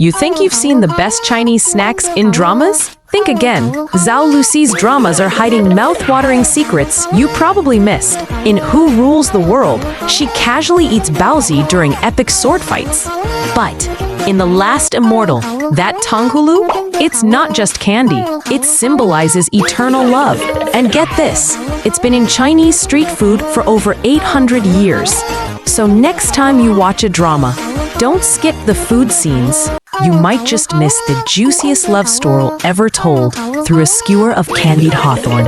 You think you've seen the best Chinese snacks in dramas? Think again. Zhao Lusi's dramas are hiding mouth-watering secrets you probably missed. In Who Rules the World, she casually eats baozi during epic sword fights. But in The Last Immortal, that Tanghulu, it's not just candy. It symbolizes eternal love. And get this, it's been in Chinese street food for over 800 years. So next time you watch a drama, don't skip the food scenes. You might just miss the juiciest love story ever told through a skewer of candied hawthorn.